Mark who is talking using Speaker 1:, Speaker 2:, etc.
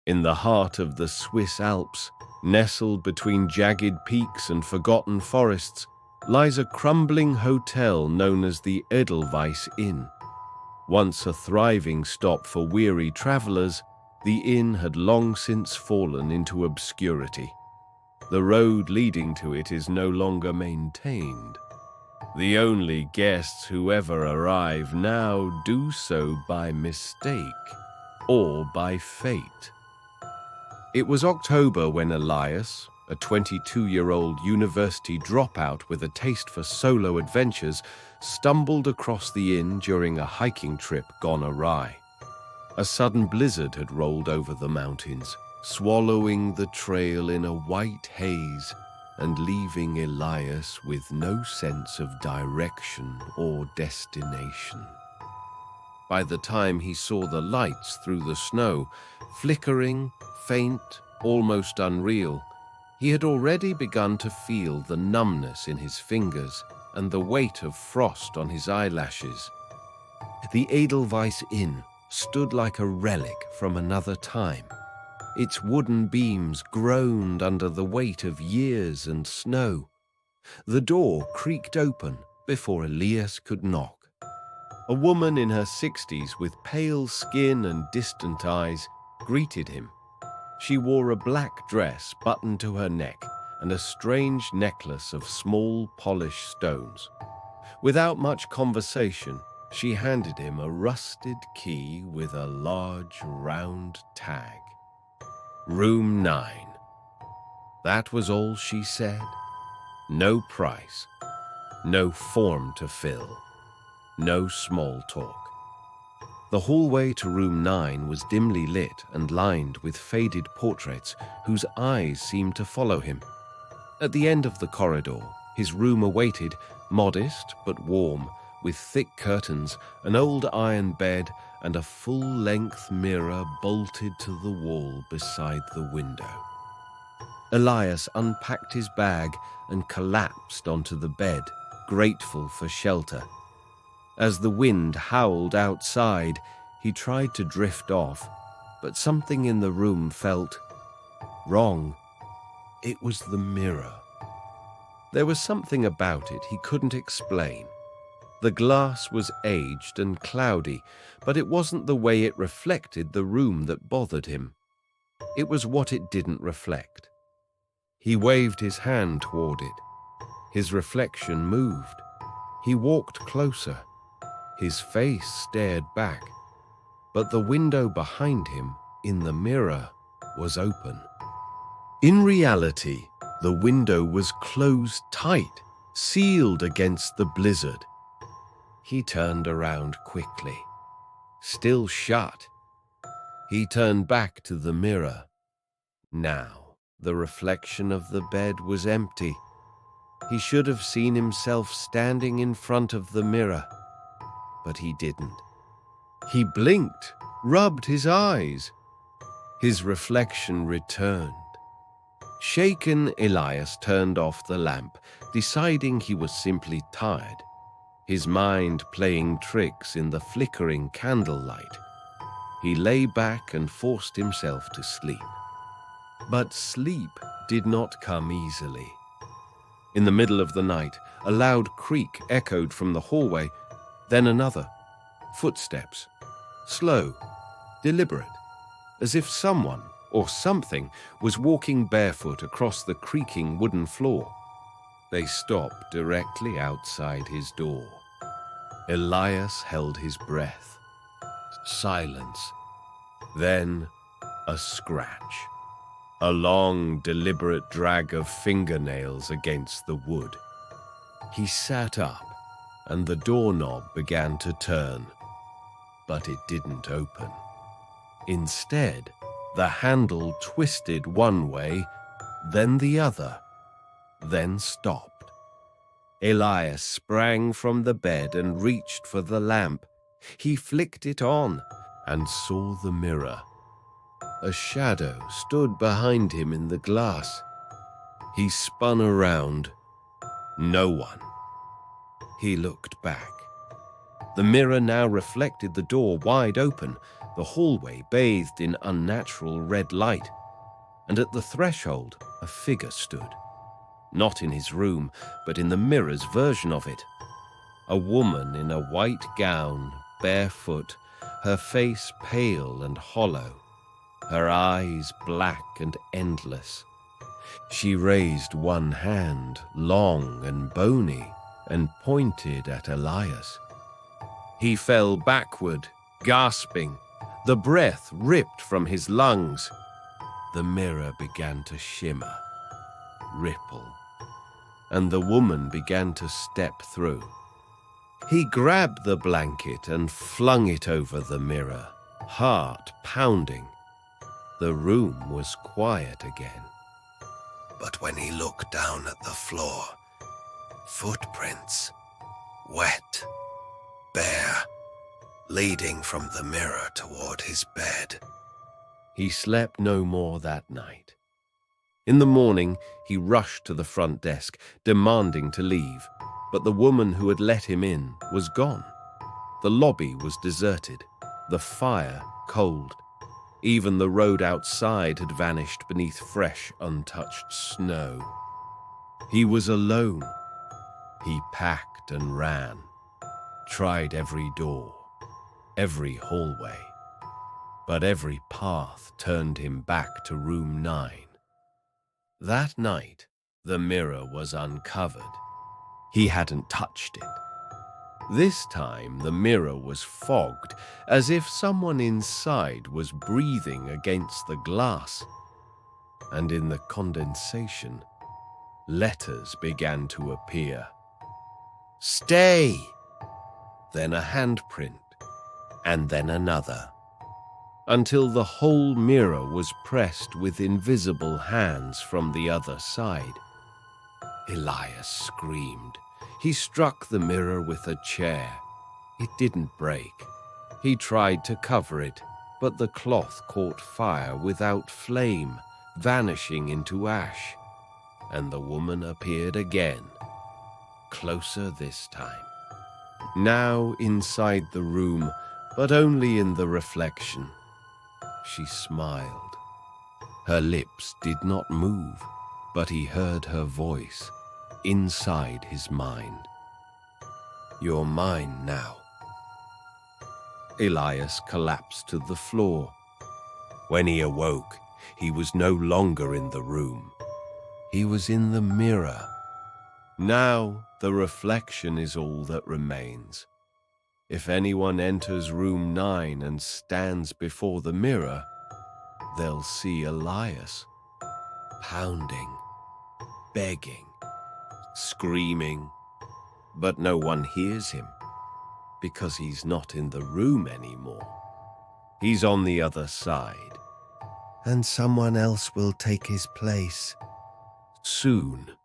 Speaker 1: In the heart of the Swiss Alps, nestled between jagged peaks and forgotten forests, lies a crumbling hotel known as the Edelweiss Inn. Once a thriving stop for weary travelers, the inn had long since fallen into obscurity. The road leading to it is no longer maintained. The only guests who ever arrive now do so by mistake or by fate. It was October when Elias, a 22-year-old university dropout with a taste for solo adventures, stumbled across the inn during a hiking trip gone awry. A sudden blizzard had rolled over the mountains, swallowing the trail in a white haze and leaving Elias with no sense of direction or destination. By the time he saw the lights through the snow, flickering, faint, almost unreal, he had already begun to feel the numbness in his fingers and the weight of frost on his eyelashes. The Edelweiss Inn stood like a relic from another time. Its wooden beams groaned under the weight of years and snow. The door creaked open before Elias could knock. A woman in her 60s with pale skin and distant eyes greeted him. She wore a black dress buttoned to her neck and a strange necklace of small polished stones. Without much conversation, she handed him a rusted key with a large round tag. Room 9. That was all she said. No price, no form to fill, no small talk. The hallway to room 9 was dimly lit and lined with faded portraits whose eyes seemed to follow him. At the end of the corridor, his room awaited, modest but warm, with thick curtains, an old iron bed, and a full-length mirror bolted to the wall beside the window. Elias unpacked his bag and collapsed onto the bed, grateful for shelter. As the wind howled outside, he tried to drift off, but something in the room felt wrong. It was the mirror. There was something about it he couldn't explain. The glass was aged and cloudy, but it wasn't the way it reflected the room that bothered him. It was what it didn't reflect. He waved his hand toward it. His reflection moved. He walked closer. His face stared back, but the window behind him, in the mirror, was open. In reality, the window was closed tight, sealed against the blizzard. He turned around quickly. Still shut. He turned back to the mirror. Now, the reflection of the bed was empty. He should have seen himself standing in front of the mirror, but he didn't. He blinked, rubbed his eyes. His reflection returned. Shaken, Elias turned off the lamp, deciding he was simply tired, his mind playing tricks in the flickering candlelight. He lay back and forced himself to sleep. But sleep did not come easily. In the middle of the night, a loud creak echoed from the hallway, then another. Footsteps. Slow, deliberate, as if someone or something was walking barefoot across the creaking wooden floor. They stopped directly outside his door. Elias held his breath. Silence. Then a scratch. A long, deliberate drag of fingernails against the wood. He sat up, and the doorknob began to turn, but it didn't open. Instead, the handle twisted one way, then the other, then stopped. Elias sprang from the bed and reached for the lamp. He flicked it on and saw the mirror. A shadow stood behind him in the glass. He spun around. No one. He looked back. The mirror now reflected the door wide open, The hallway bathed in unnatural red light, and at the threshold a figure stood. Not in his room, but in the mirror's version of it. A woman in a white gown, barefoot, her face pale and hollow, her eyes black and endless. She raised one hand, long and bony, and pointed at Elias. He fell backward, gasping. The breath ripped from his lungs. The mirror began to shimmer, ripple, and the woman began to step through. He grabbed the blanket and flung it over the mirror, heart pounding. The room was quiet again. But when he looked down at the floor, footprints, wet, bare, leading from the mirror toward his bed. He slept no more that night. In the morning, he rushed to the front desk, demanding to leave, but the woman who had let him in was gone. The lobby was deserted, the fire cold. Even the road outside had vanished beneath fresh, untouched snow. He was alone. He packed and ran, tried every door, every hallway, but every path turned him back to room 9. That night, the mirror was uncovered. He hadn't touched it. This time, the mirror was fogged, as if someone inside was breathing against the glass. And in the condensation, letters began to appear. "Stay!" Then a handprint, and then another, until the whole mirror was pressed with invisible hands from the other side. Elias screamed. He struck the mirror with a chair. It didn't break. He tried to cover it, but the cloth caught fire without flame, vanishing into ash. And the woman appeared again, closer this time. Now inside the room, but only in the reflection. She smiled. Her lips did not move, but he heard her voice inside his mind. "You're mine now." Elias collapsed to the floor. When he awoke, he was no longer in the room. He was in the mirror. Now the reflection is all that remains. If anyone enters room 9 and stands before the mirror, they'll see Elias, pounding, begging, screaming, but no one hears him because he's not in the room anymore. He's on the other side, and someone else will take his place soon.